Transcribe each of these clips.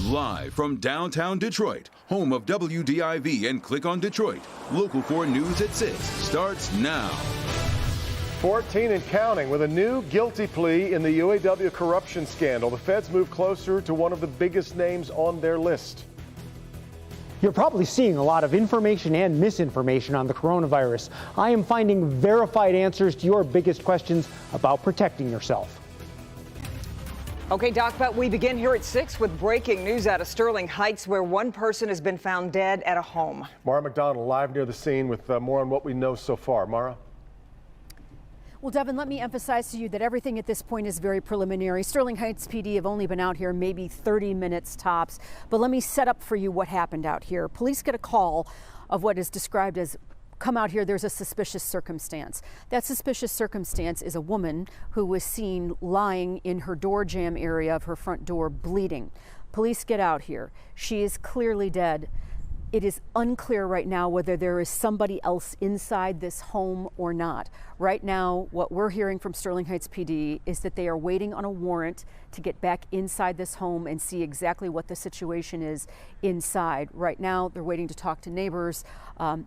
Live from downtown Detroit, home of WDIV and Click on Detroit, Local 4 News at 6 starts now. 14 and counting. With a new guilty plea in the UAW corruption scandal, the feds move closer to one of the biggest names on their list. You're probably seeing a lot of information and misinformation on the coronavirus. I am finding verified answers to your biggest questions about protecting yourself. Okay, Doc, but we begin here at 6 with breaking news out of Sterling Heights, where one person has been found dead at a home. Mara McDonald live near the scene with more on what we know so far. Mara? Well, Devin, let me emphasize to you that everything at this point is very preliminary. Sterling Heights PD have only been out here maybe 30 minutes tops. But let me set up for you what happened out here. Police get a call of what is described as come out here, there's a suspicious circumstance. That suspicious circumstance is a woman who was seen lying in her door jamb area of her front door bleeding. Police get out here. She is clearly dead. It is unclear right now whether there is somebody else inside this home or not. Right now, what we're hearing from Sterling Heights PD is that they are waiting on a warrant to get back inside this home and see exactly what the situation is inside. Right now, they're waiting to talk to neighbors.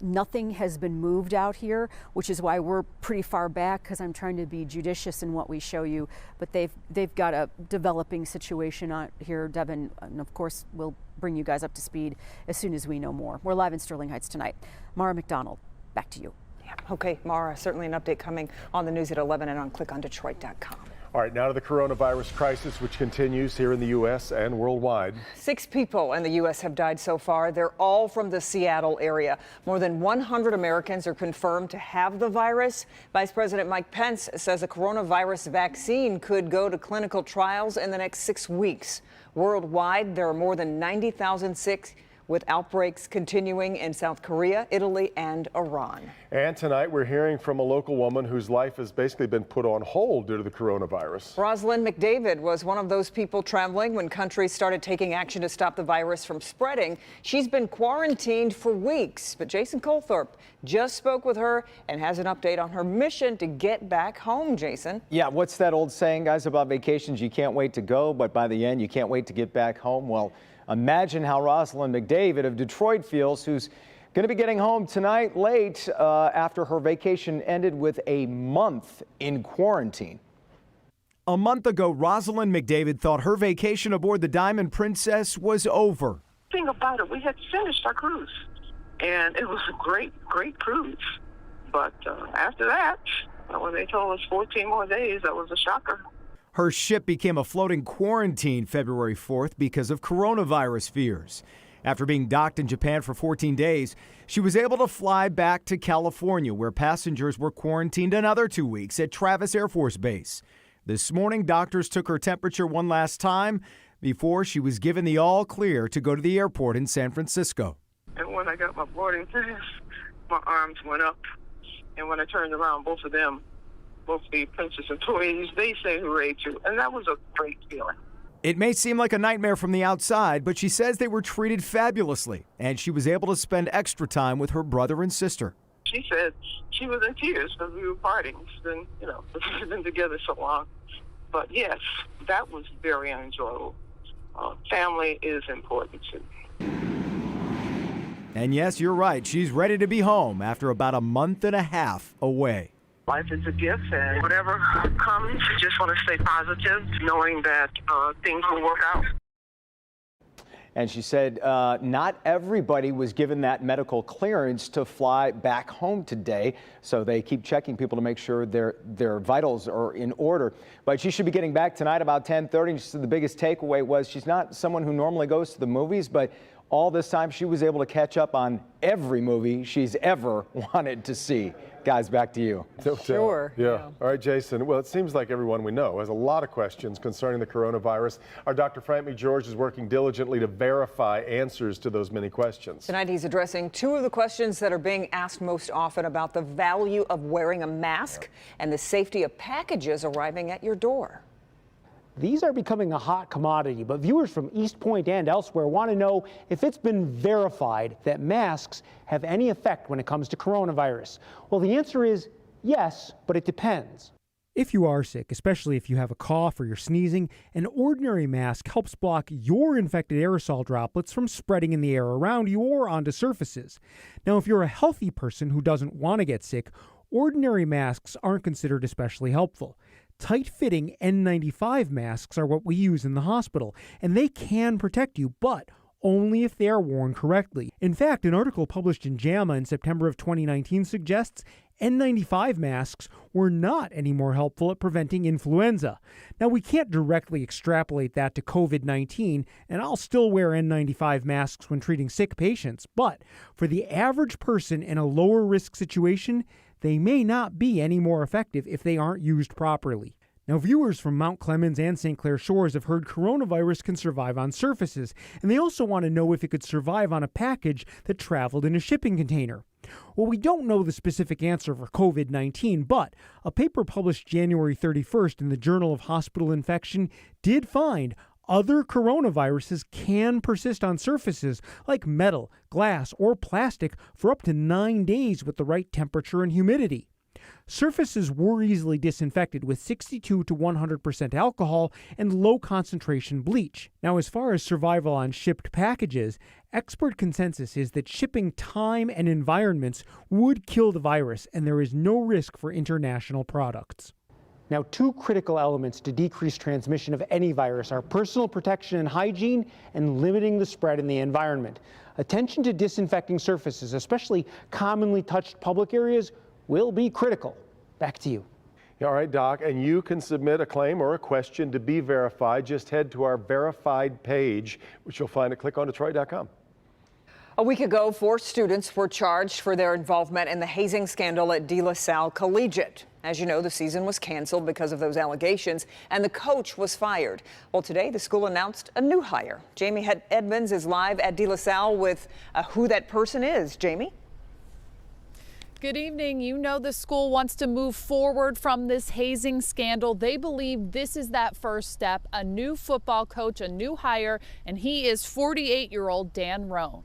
Nothing has been moved out here, which is why we're pretty far back, because I'm trying to be judicious in what we show you. But they've got a developing situation out here, Devin, and of course we'll bring you guys up to speed as soon as we know more. We're live in Sterling Heights tonight. Mara McDonald, back to you. Yeah. Okay, Mara, certainly an update coming on the news at 11 and on clickondetroit.com. All right, now to the coronavirus crisis, which continues here in the U.S. and worldwide. 6 people in the U.S. have died so far. They're all from the Seattle area. More than 100 Americans are confirmed to have the virus. Vice President Mike Pence says a coronavirus vaccine could go to clinical trials in the next 6 weeks. Worldwide, there are more than 90,000 sick, with outbreaks continuing in South Korea, Italy, and Iran. And tonight we're hearing from a local woman whose life has basically been put on hold due to the coronavirus. Rosalind McDavid was one of those people traveling when countries started taking action to stop the virus from spreading. She's been quarantined for weeks, but Jason Colthorpe just spoke with her and has an update on her mission to get back home. Jason. Yeah, what's that old saying, guys, about vacations? You can't wait to go, but by the end, you can't wait to get back home. Well, imagine how Rosalind McDavid of Detroit feels, who's going to be getting home tonight late after her vacation ended with a month in quarantine. A month ago, Rosalind McDavid thought her vacation aboard the Diamond Princess was over. Thing about it, we had finished our cruise, and it was a great cruise. But after that, when they told us 14 more days, that was a shocker. Her ship became a floating quarantine February 4th because of coronavirus fears. After being docked in Japan for 14 days, she was able to fly back to California, where passengers were quarantined another 2 weeks at Travis Air Force Base. This morning, doctors took her temperature one last time before she was given the all clear to go to the airport in San Francisco. And when I got my boarding pass, my arms went up. And when I turned around, both the Princess employees, they say hooray too. And that was a great feeling. It may seem like a nightmare from the outside, but she says they were treated fabulously, and she was able to spend extra time with her brother and sister. She said she was in tears because we were parting. We've been together so long. But yes, that was very enjoyable. Family is important too. And yes, you're right. She's ready to be home after about a month and a half away. Life is a gift, and whatever comes, you just want to stay positive, knowing that things will work out. And she said not everybody was given that medical clearance to fly back home today, so they keep checking people to make sure their vitals are in order. But she should be getting back tonight about 10:30. She said the biggest takeaway was she's not someone who normally goes to the movies, but all this time she was able to catch up on every movie she's ever wanted to see. Guys, back to you. Sure. Yeah. All right, Jason. Well, it seems like everyone we know has a lot of questions concerning the coronavirus. Our Dr. Frank McGeorge is working diligently to verify answers to those many questions. Tonight, he's addressing 2 of the questions that are being asked most often about the value of wearing a mask and the safety of packages arriving at your door. These are becoming a hot commodity, but viewers from East Point and elsewhere want to know if it's been verified that masks have any effect when it comes to coronavirus. Well, the answer is yes, but it depends. If you are sick, especially if you have a cough or you're sneezing, an ordinary mask helps block your infected aerosol droplets from spreading in the air around you or onto surfaces. Now, if you're a healthy person who doesn't want to get sick, ordinary masks aren't considered especially helpful. Tight-fitting N95 masks are what we use in the hospital, and they can protect you, but only if they are worn correctly. In fact, an article published in JAMA in September of 2019 suggests N95 masks were not any more helpful at preventing influenza. Now, we can't directly extrapolate that to COVID-19, and I'll still wear N95 masks when treating sick patients, but for the average person in a lower risk situation, they may not be any more effective if they aren't used properly. Now, viewers from Mount Clemens and St. Clair Shores have heard coronavirus can survive on surfaces, and they also want to know if it could survive on a package that traveled in a shipping container. Well, we don't know the specific answer for COVID-19, but a paper published January 31st in the Journal of Hospital Infection did find other coronaviruses can persist on surfaces like metal, glass, or plastic for up to 9 days with the right temperature and humidity. Surfaces were easily disinfected with 62 to 100% alcohol and low concentration bleach. Now, as far as survival on shipped packages, expert consensus is that shipping time and environments would kill the virus, and there is no risk for international products. Now, two critical elements to decrease transmission of any virus are personal protection and hygiene and limiting the spread in the environment. Attention to disinfecting surfaces, especially commonly touched public areas, will be critical. Back to you. All right, Doc, and you can submit a claim or a question to be verified. Just head to our verified page, which you'll find at clickondetroit.com. A week ago, 4 students were charged for their involvement in the hazing scandal at De La Salle Collegiate. As you know, the season was canceled because of those allegations, and the coach was fired. Well, today, the school announced a new hire. Jamie Edmonds is live at De La Salle with who that person is. Jamie? Good evening. You know the school wants to move forward from this hazing scandal. They believe this is that first step. A new football coach, a new hire, and he is 48-year-old Dan Roan.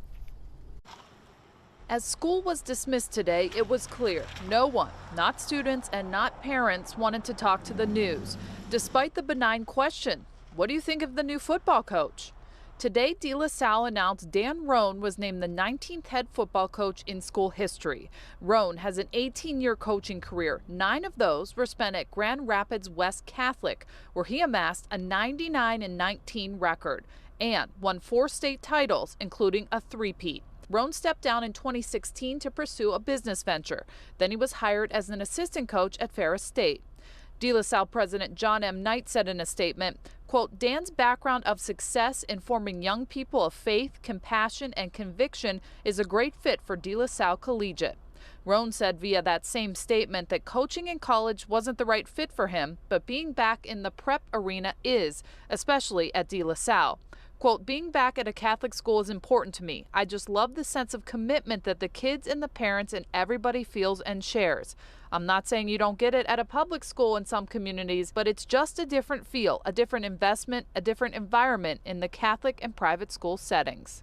As school was dismissed today, it was clear no one, not students and not parents, wanted to talk to the news. Despite the benign question, what do you think of the new football coach? Today, De La Salle announced Dan Roan was named the 19th head football coach in school history. Roan has an 18-year coaching career. 9 of those were spent at Grand Rapids West Catholic, where he amassed a 99-19 record and won 4 state titles, including a three-peat. Roan stepped down in 2016 to pursue a business venture. Then he was hired as an assistant coach at Ferris State. De La Salle President John M. Knight said in a statement, quote, Dan's background of success in forming young people of faith, compassion, and conviction is a great fit for De La Salle Collegiate. Roan said via that same statement that coaching in college wasn't the right fit for him, but being back in the prep arena is, especially at De La Salle. Quote, being back at a Catholic school is important to me. I just love the sense of commitment that the kids and the parents and everybody feels and shares. I'm not saying you don't get it at a public school in some communities, but it's just a different feel, a different investment, a different environment in the Catholic and private school settings.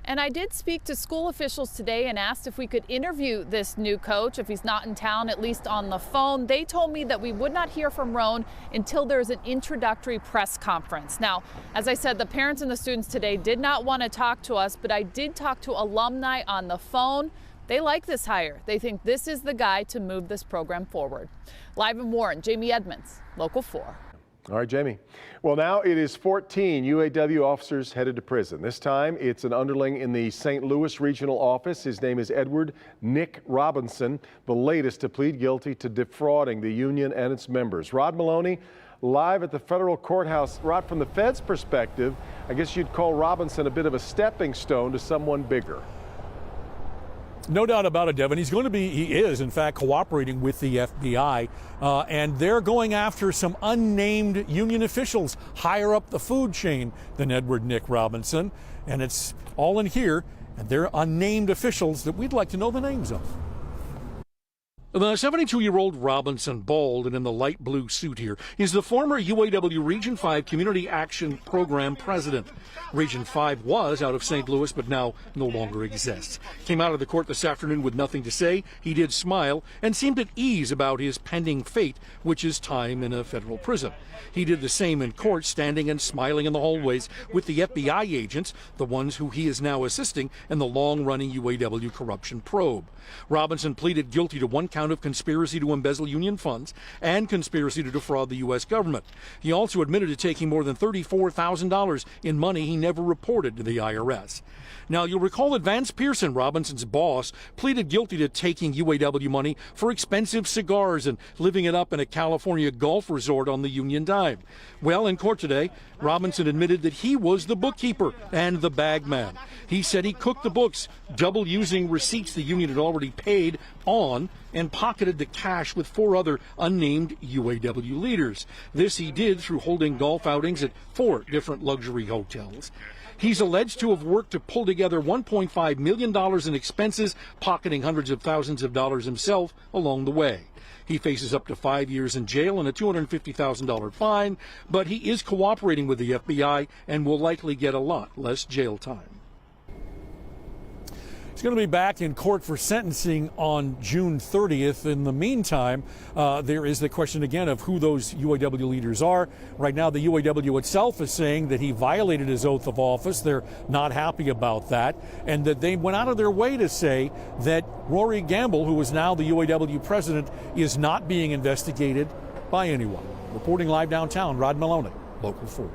And I did speak to school officials today and asked if we could interview this new coach, if he's not in town, at least on the phone. They told me that we would not hear from Roan until there's an introductory press conference. Now, as I said, the parents and the students today did not want to talk to us, but I did talk to alumni on the phone. They like this hire. They think this is the guy to move this program forward. Live in Warren, Jamie Edmonds, Local 4. All right, Jamie. Well, now it is 14 UAW officers headed to prison. This time, it's an underling in the St. Louis Regional Office. His name is Edward Nick Robinson, the latest to plead guilty to defrauding the union and its members. Rod Maloney, live at the federal courthouse. Rod, from the Fed's perspective, I guess you'd call Robinson a bit of a stepping stone to someone bigger. No doubt about it, Devin. He is, in fact, cooperating with the FBI, and they're going after some unnamed union officials higher up the food chain than Edward Nick Robinson. And it's all in here, and they're unnamed officials that we'd like to know the names of. The 72-year-old Robinson, bald and in the light blue suit here, is the former UAW Region 5 Community Action Program president. Region 5 was out of St. Louis, but now no longer exists. Came out of the court this afternoon with nothing to say. He did smile and seemed at ease about his pending fate, which is time in a federal prison. He did the same in court, standing and smiling in the hallways with the FBI agents, the ones who he is now assisting in the long-running UAW corruption probe. Robinson pleaded guilty to one count of conspiracy to embezzle union funds and conspiracy to defraud the U.S. government. He also admitted to taking more than $34,000 in money he never reported to the IRS. Now, you'll recall that Vance Pearson, Robinson's boss, pleaded guilty to taking UAW money for expensive cigars and living it up in a California golf resort on the Union dime. Well, in court today, Robinson admitted that he was the bookkeeper and the bag man. He said he cooked the books, double using receipts the union had already paid on, and pocketed the cash with 4 other unnamed UAW leaders. This he did through holding golf outings at 4 different luxury hotels. He's alleged to have worked to pull together $1.5 million in expenses, pocketing hundreds of thousands of dollars himself along the way. He faces up to 5 years in jail and a $250,000 fine, but he is cooperating with the FBI and will likely get a lot less jail time. He's going to be back in court for sentencing on June 30th. In the meantime, there is the question again of who those UAW leaders are. Right now, the UAW itself is saying that he violated his oath of office. They're not happy about that, and that they went out of their way to say that Rory Gamble, who is now the UAW president, is not being investigated by anyone. Reporting live downtown, Rod Maloney, Local 4.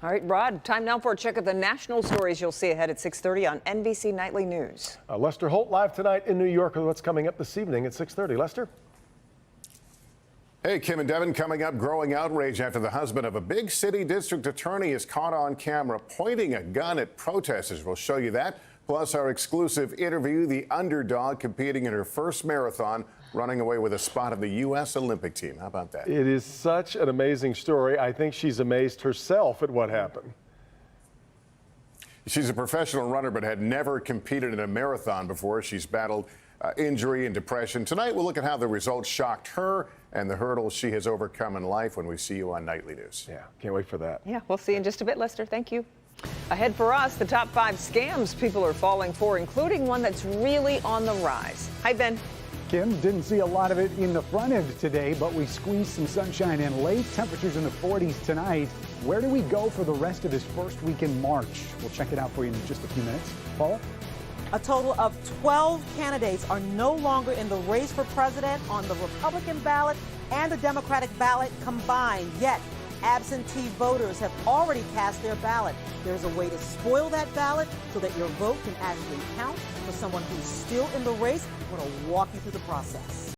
All right, Rod, time now for a check of the national stories you'll see ahead at 6:30 on NBC Nightly News. Lester Holt live tonight in New York with what's coming up this evening at 6:30. Lester? Hey, Kim and Devin, coming up, growing outrage after the husband of a big city district attorney is caught on camera pointing a gun at protesters. We'll show you that. Plus, our exclusive interview, the underdog competing in her first marathon, running away with a spot of the U.S. Olympic team. How about that? It is such an amazing story. I think she's amazed herself at what happened. She's a professional runner, but had never competed in a marathon before. She's battled injury and depression. Tonight, we'll look at how the results shocked her and the hurdles she has overcome in life when we see you on Nightly News. Yeah, can't wait for that. Yeah, we'll see you in just a bit, Lester. Thank you. Ahead for us, the top 5 scams people are falling for, including one that's really on the rise. Hi, Ben. Kim, didn't see a lot of it in the front end today, but we squeezed some sunshine in late. Temperatures in the 40s tonight. Where do we go for the rest of this first week in March? We'll check it out for you in just a few minutes. Paula? A total of 12 candidates are no longer in the race for president on the Republican ballot and the Democratic ballot combined. Yet, absentee voters have already cast their ballot. There's a way to spoil that ballot so that your vote can actually count. For someone who's still in the race, we're going to walk you through the process.